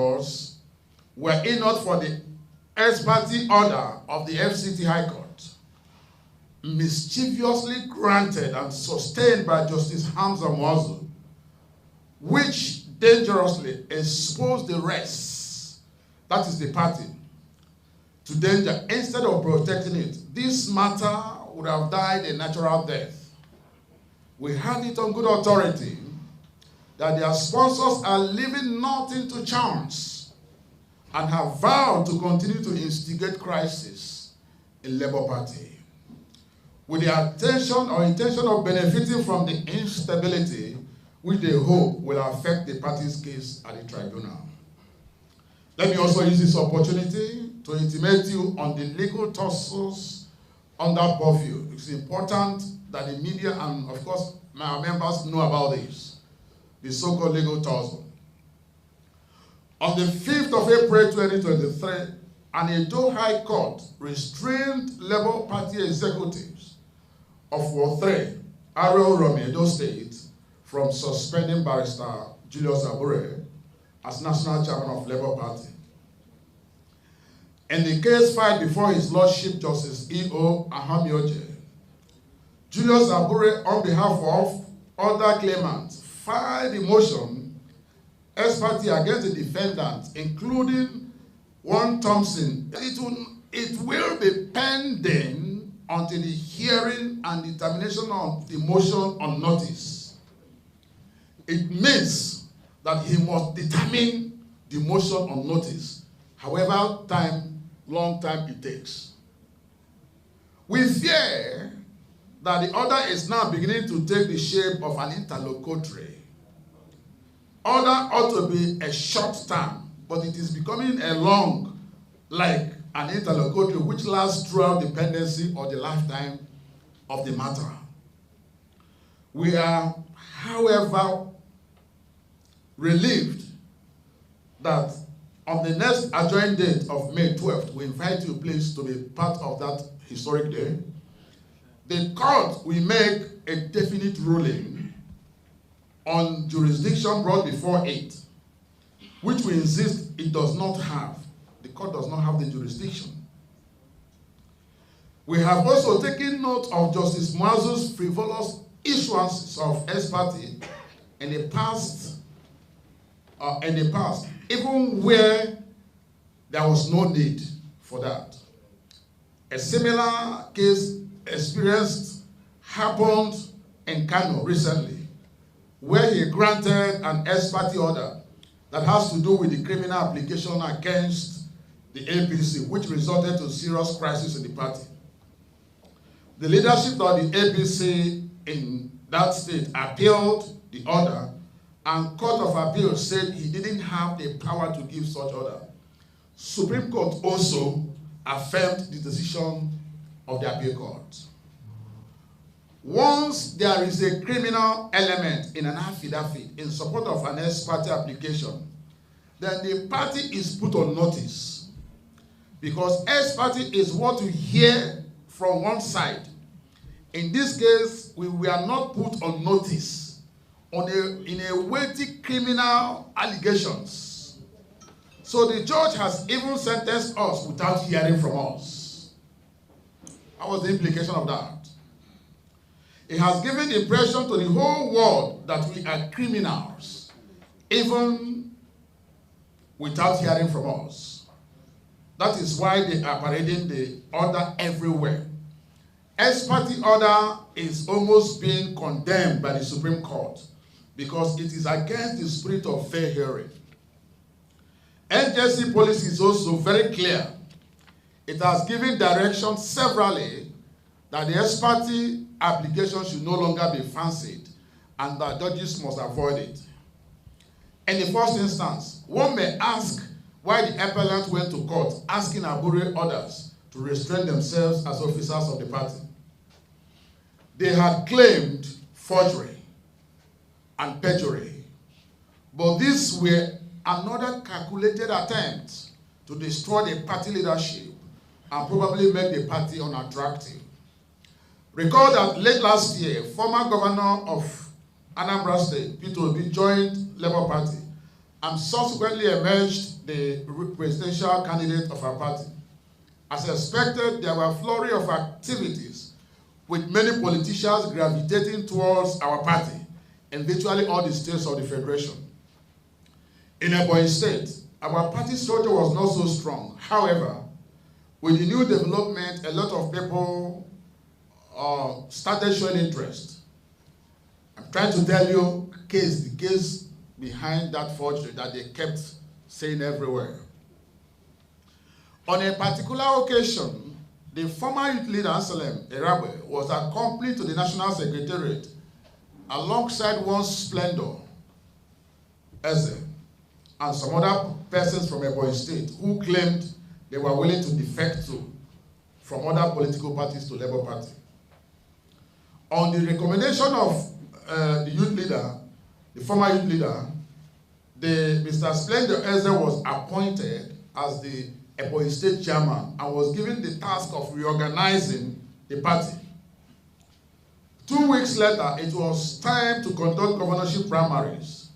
records were it not for the ex parte order of the FCT High Court, mischievously granted and sustained by Justice Hamza Muazu, which dangerously exposed the rest, that is the party, to danger instead of protecting it, this matter would have died a natural death. We had it on good authority that their sponsors are leaving nothing to chance and have vowed to continue to instigate crisis in Labour Party, with the intention of benefiting from the instability which they hope will affect the party's case at the tribunal. Let me also use this opportunity to intimate you on the legal tussles under purview. It's important that the media and, of course, my members know about this, the so-called legal tussle. On the 5th of April 2023, an Edo High Court restrained Labour Party executives of Ward 3, Aro Romi, Edo State, from suspending Barrister Julius Abure as National Chairman of Labour Party. In the case filed before His Lordship Justice E.O. Ahamioje, Julius Abure, on behalf of other claimants, filed a motion ex parte against the defendant, including one Thompson. It will be pending until the hearing and determination of the motion on notice. It means that he must determine the motion on notice, however long time it takes. We fear that the order is now beginning to take the shape of an interlocutory. Order ought to be a short term, but it is becoming a long, like an interlocutory which lasts throughout the pendency or the lifetime of the matter. We are, however, relieved that on the next adjourned date of May 12th, we invite you, please, to be part of that historic day. The court will make a definite ruling on jurisdiction brought before it, which we insist it does not have. The court does not have the jurisdiction. We have also taken note of Justice Muazu's frivolous issuance of ex parte in the past, even where there was no need for that. A similar case happened in Kano recently, where he granted an ex parte order that has to do with the criminal application against the APC, which resulted to serious crisis in the party. The leadership of the APC in that state appealed the order, and Court of Appeal said he didn't have the power to give such order. Supreme Court also affirmed the decision of the appeal court. Once there is a criminal element in an affidavit in support of an ex parte application, then the party is put on notice, because ex parte is what you hear from one side. In this case, we were not put on notice in a weighty criminal allegations. So the judge has even sentenced us without hearing from us. What was the implication of that? It has given the impression to the whole world that we are criminals, even without hearing from us. That is why they are parading the order everywhere. Ex parte order is almost being condemned by the Supreme Court because it is against the spirit of fair hearing. NJC policy is also very clear. It has given direction severally that the ex parte application should no longer be fancied and that judges must avoid it. In the first instance, one may ask why the appellant went to court asking Abure others to restrain themselves as officers of the party. They had claimed forgery and perjury, but these were another calculated attempt to destroy the party leadership and probably make the party unattractive. Recall that late last year, former governor of Anambra State, Peter Obi, joined Labour Party and subsequently emerged the presidential candidate of our party. As expected, there were a flurry of activities with many politicians gravitating towards our party in virtually all the states of the Federation. In Ebonyi State, our party structure was not so strong. However, with the new development, a lot of people started showing interest. I'm trying to tell you the case behind that forgery that they kept saying everywhere. On a particular occasion, the former youth leader, Anselm Erabe, was accompanied to the National Secretariat alongside one Splendor, Eze, and some other persons from Ebonyi State who claimed they were willing to defect from other political parties to Labour Party. On the recommendation of the youth leader, the former youth leader, Mr. Splendor Eze was appointed as the Ebonyi State chairman and was given the task of reorganizing the party. 2 weeks later, it was time to conduct governorship primaries,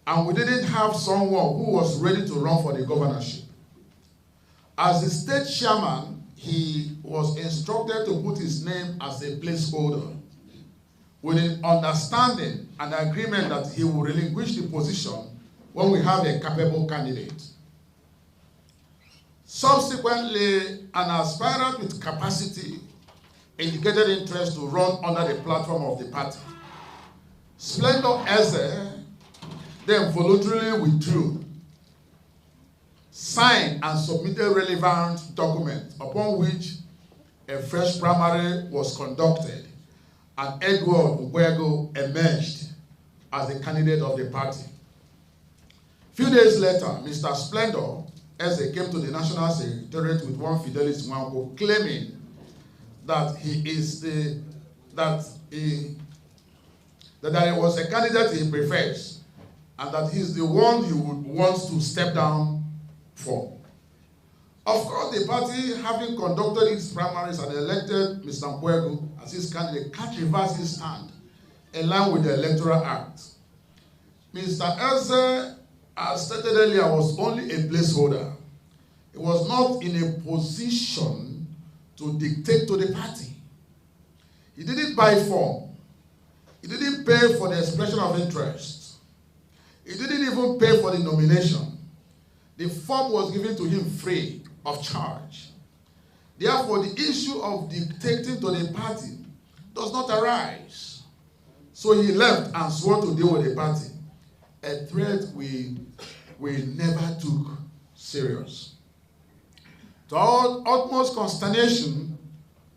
and we didn't have someone who was ready to run for the governorship. As the state chairman, he was instructed to put his name as a placeholder, with an understanding and agreement that he will relinquish the position when we have a capable candidate. Subsequently, an aspirant with capacity indicated interest to run under the platform of the party. Splendor Eze then voluntarily withdrew, signed and submitted relevant documents upon which a fresh primary was conducted, and Edward Ubwego emerged as the candidate of the party. Few days later, Mr. Splendor Eze came to the National Secretariat with one Fidelis Nwanko, claiming that there was a candidate he prefers, and that he's the one he would want to step down for. Of course, the party, having conducted its primaries and elected Mr. Ubwego as his candidate, can't reverse his stand in line with the Electoral Act. Mr. Eze, as stated earlier, was only a placeholder. He was not in a position to dictate to the party. He didn't buy form. He didn't pay for the expression of interest. He didn't even pay for the nomination. The form was given to him free of charge. Therefore, the issue of dictating to the party does not arise. So he left and swore to deal with the party, a threat we never took serious. To our utmost consternation,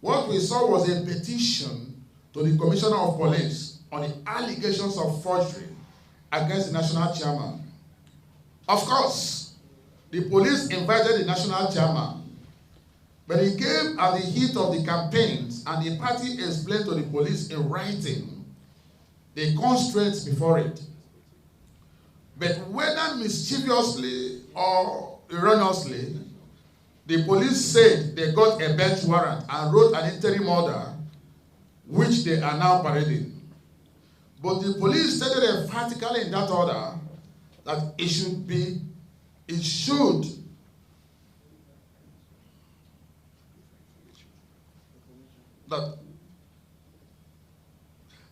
what we saw was a petition to the Commissioner of Police on the allegations of forgery against the national chairman. Of course, the police invited the national chairman, but he came at the heat of the campaigns, and the party explained to the police in writing the constraints before it. But whether mischievously or erroneously, the police said they got a bench warrant and wrote an interim order, which they are now parading. But the police stated emphatically in that order that it should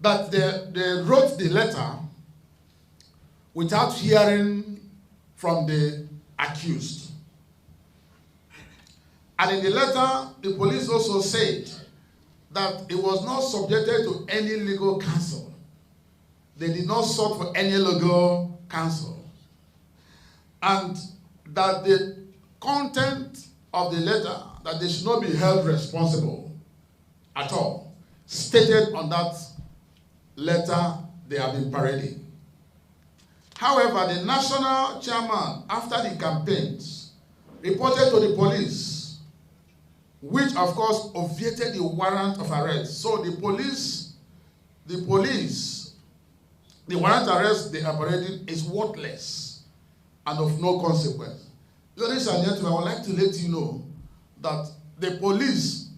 that they wrote the letter without hearing from the accused. And in the letter, the police also said that it was not subjected to any legal counsel. They did not sought for any legal counsel. And that the content of the letter, that they should not be held responsible at all, stated on that letter they have been parading. However, the national chairman, after the campaigns, reported to the police, which of course obviated the warrant of arrest. So the warrant arrest they are parading is worthless and of no consequence. Ladies and gentlemen, I would like to let you know that the police,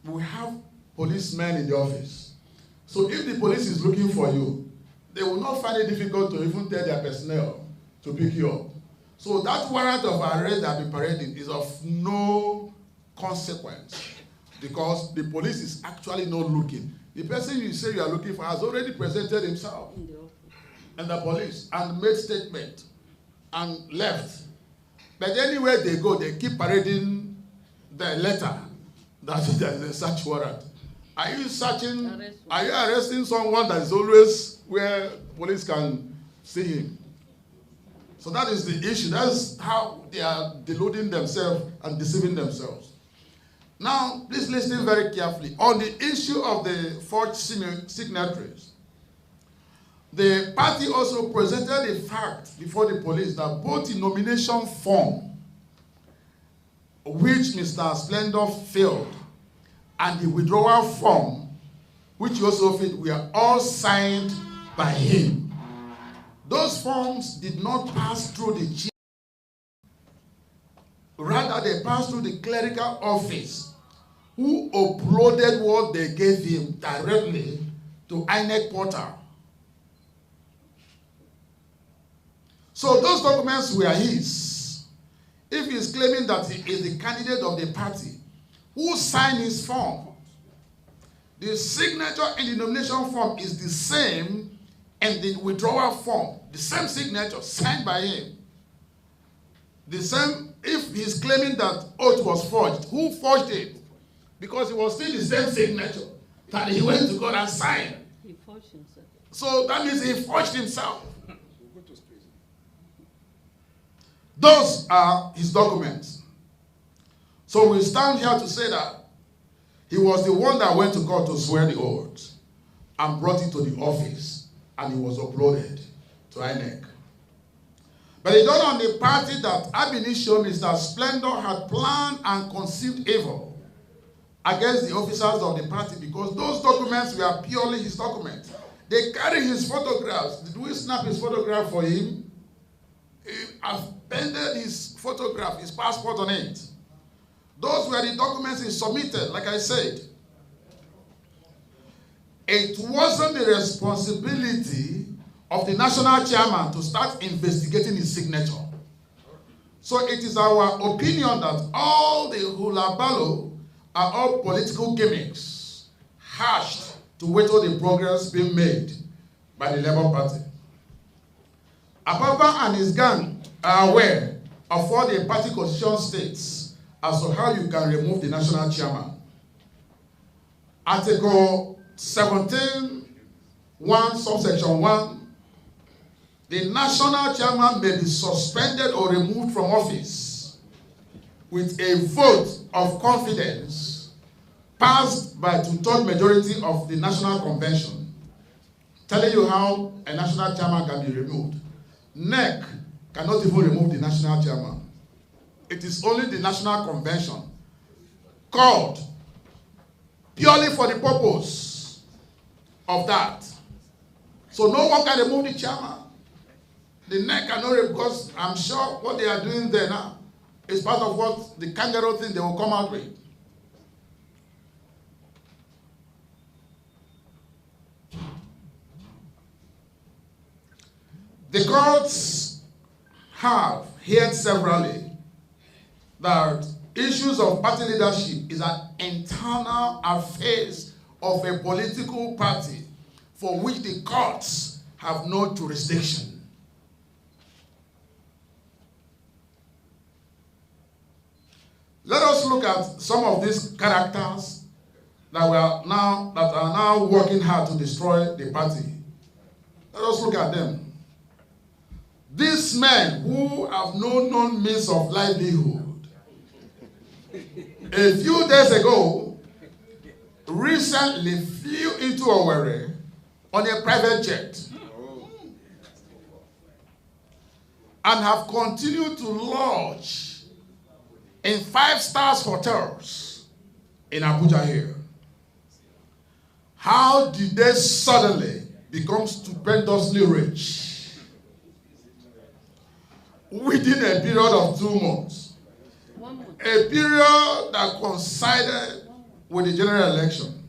we have policemen in the office. So if the police is looking for you, they will not find it difficult to even tell their personnel to pick you up. So that warrant of arrest that been parading is of no consequence because the police is actually not looking. The person you say you are looking for has already presented himself and the police and made statement and left. But anywhere they go, they keep parading the letter that there is a search warrant. Are you searching? Are you arresting someone that is always where police can see him? So that is the issue. That's how they are deluding themselves and deceiving themselves. Now, please listen very carefully. On the issue of the forged signatories, the party also presented a fact before the police that both the nomination form, which Mr. Splendor filled, and the withdrawal form, which he also filled, were all signed by him. Those forms did not pass through the chief. Rather, they passed through the clerical office, who uploaded what they gave him directly to INEC portal. So those documents were his. If he is claiming that he is the candidate of the party, who signed his form? The signature in the nomination form is the same and the withdrawal form, the same signature signed by him. The same, if he's claiming that oath was forged, who forged it? Because it was still the same signature that he went to God and signed. He forged himself. So that means he forged himself. Those are his documents. So we stand here to say that he was the one that went to God to swear the oath and brought it to the office, and it was uploaded to INEC. But it dawned on the party that ab initio Mr. Splendor had planned and conceived evil against the officers of the party because those documents were purely his documents. They carry his photographs. Did we snap his photograph for him? He appended his photograph, his passport on it. Those were the documents he submitted, like I said. It wasn't the responsibility of the national chairman to start investigating his signature. So it is our opinion that all the hula baloo are all political gimmicks, hashed to wait for the progress being made by the Labour Party. Apapa and his gang are aware of what the party constitution states as to how you can remove the national chairman. Article 17, 1, subsection 1, the national chairman may be suspended or removed from office with a vote of confidence passed by 2/3 majority of the National Convention, telling you how a national chairman can be removed. NEC cannot even remove the national chairman. It is only the National Convention called purely for the purpose of that. So no one can remove the chairman. The NEC cannot remove, because I'm sure what they are doing there now is part of what the kangaroo thing they will come out with. The courts have heard severally that issues of party leadership is an internal affairs of a political party for which the courts have no jurisdiction. Let us look at some of these characters that are now working hard to destroy the party. Let us look at them. These men who have no known means of livelihood, a few days ago, recently flew into Owerri on a private jet and have continued to lodge in 5-star hotels in Abuja here. How did they suddenly become stupendously rich within a period of 2 months? A period that coincided with the general election.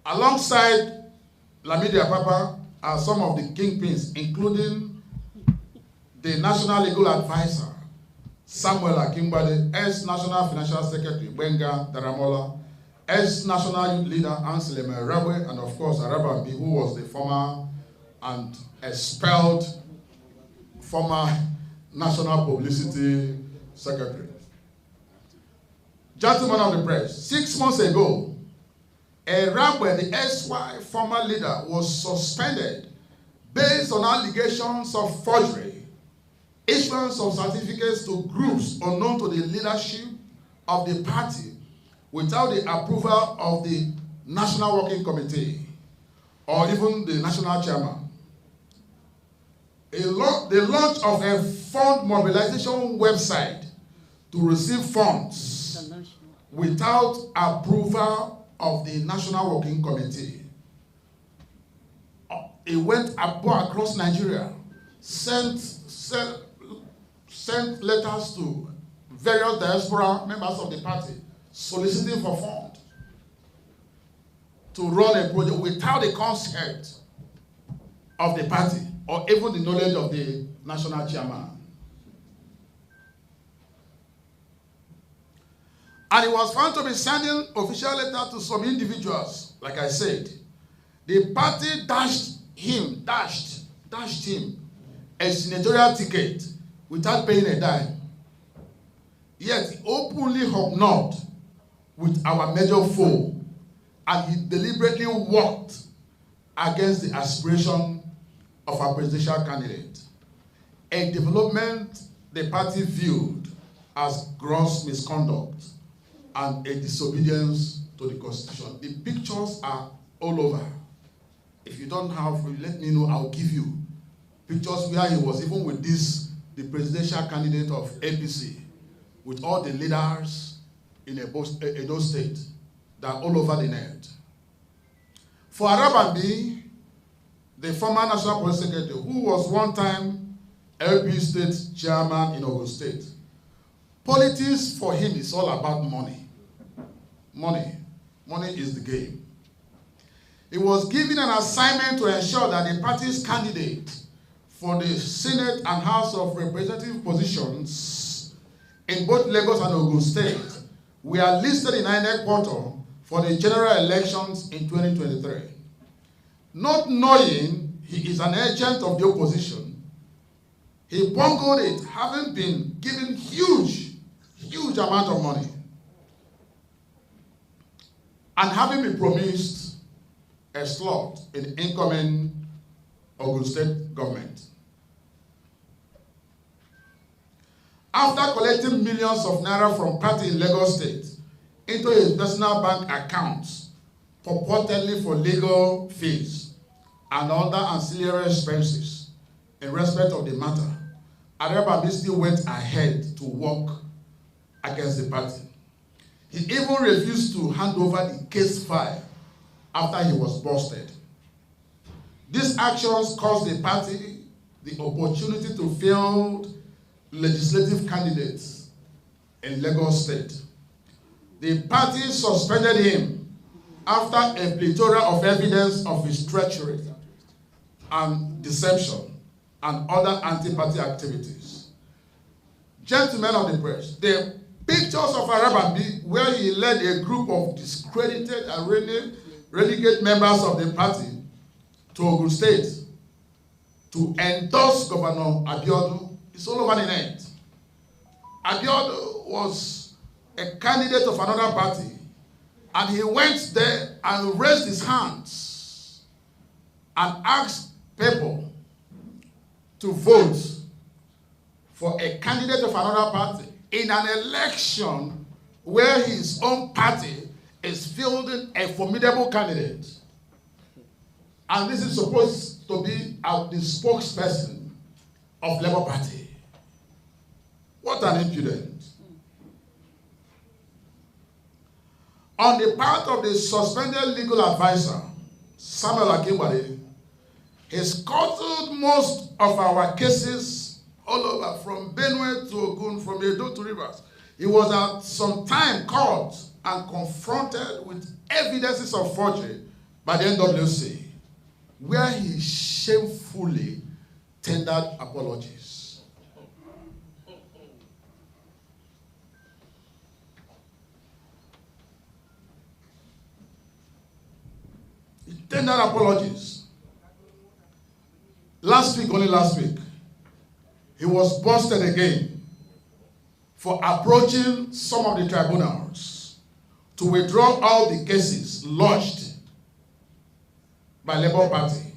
Alongside Lamidi Apapa are some of the kingpins, including the National Legal Advisor, Samuel Akimbade, ex-National Financial Secretary, Benga Daramola, ex-National Youth Leader, Anselm Rabwe, and of course, Arababi, who was the former and expelled former National Publicity Secretary. Gentlemen of the press, 6 months ago, Rabwe, the SY former leader, was suspended based on allegations of forgery, issuance of certificates to groups unknown to the leadership of the party without the approval of the National Working Committee or even the national chairman. The launch of a fund mobilization website to receive funds without approval of the National Working Committee. It went across Nigeria, sent letters to various diaspora members of the party soliciting for funds to run a project without the consent of the party or even the knowledge of the national chairman. And he was found to be sending official letters to some individuals, like I said. The party dashed him a senatorial ticket without paying a dime. Yet he openly hobnobbed with our major foe, and he deliberately worked against the aspiration of our presidential candidate. A development the party viewed as gross misconduct and a disobedience to the Constitution. The pictures are all over. If you don't have, let me know, I'll give you pictures where he was even with the presidential candidate of APC, with all the leaders in Edo State that are all over the net. For Arababi, the former National Police Secretary, who was one time LP State Chairman in Ogun State, politics for him is all about money. Money is the game. He was given an assignment to ensure that the party's candidate for the Senate and House of Representative positions in both Lagos and Ogun State were listed in INEC portal for the general elections in 2023. Not knowing he is an agent of the opposition, he bungled it, having been given huge amount of money, and having been promised a slot in the incoming Ogun State government. After collecting millions of naira from party in Lagos State into his personal bank accounts, purportedly for legal fees and other ancillary expenses in respect of the matter, Arababi still went ahead to work against the party. He even refused to hand over the case file after he was busted. These actions caused the party the opportunity to field legislative candidates in Lagos State. The party suspended him after a plethora of evidence of his treachery and deception and other anti-party activities. Gentlemen of the press, the pictures of Arababi, where he led a group of discredited and renegade members of the party to Ogun State to endorse Governor Abiodun, is all over the net. Abiodun was a candidate of another party, and he went there and raised his hands and asked people to vote for a candidate of another party in an election where his own party is fielding a formidable candidate. And this is supposed to be the spokesperson of Labour Party. What an impudence. On the part of the suspended legal advisor, Samuel Akimbade, he scuttled most of our cases all over, from Benue to Ogun, from Edo to Rivers. He was at some time caught and confronted with evidences of forgery by the NWC, where he shamefully tendered apologies. tender apologies. Last week, only last week, he was busted again for approaching some of the tribunals to withdraw all the cases lodged by Labour Party.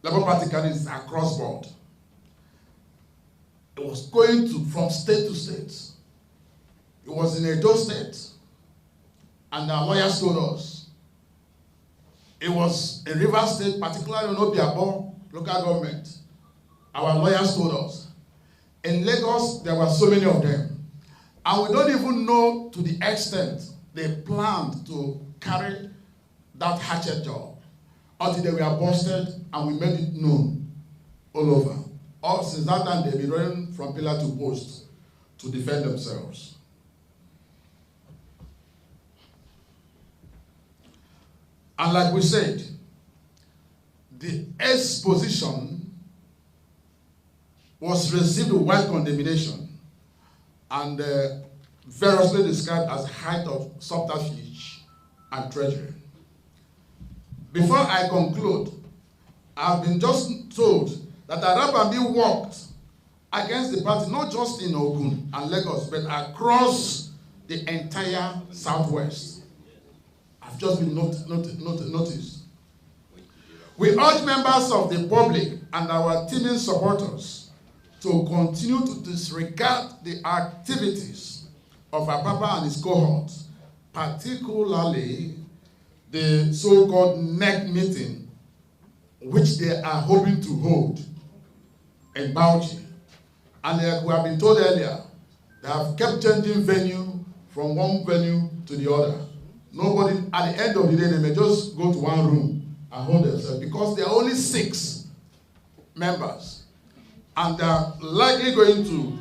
Labour Party candidates across board. It was going from state to state. It was in Edo State, and our lawyers told us. It was in Rivers State, particularly in Obiabo local government. Our lawyers told us. In Lagos, there were so many of them. And we don't even know to the extent they planned to carry that hatchet job until they were busted and we made it known all over. All since that time, they've been running from pillar to post to defend themselves. And like we said, the exposition was received with wide condemnation and variously described as height of subterfuge and treachery. Before I conclude, I've been just told that Arabambi worked against the party, not just in Ogun and Lagos, but across the entire Southwest. I've just been noticed. We urge members of the public and our teaming supporters to continue to disregard the activities of Apapa and his cohorts, particularly the so-called INEC meeting, which they are hoping to hold in Bauchi. And like we have been told earlier, they have kept changing venue from one venue to the other. Nobody, at the end of the day, they may just go to one room and hold themselves because there are only 6 members. And they are likely going to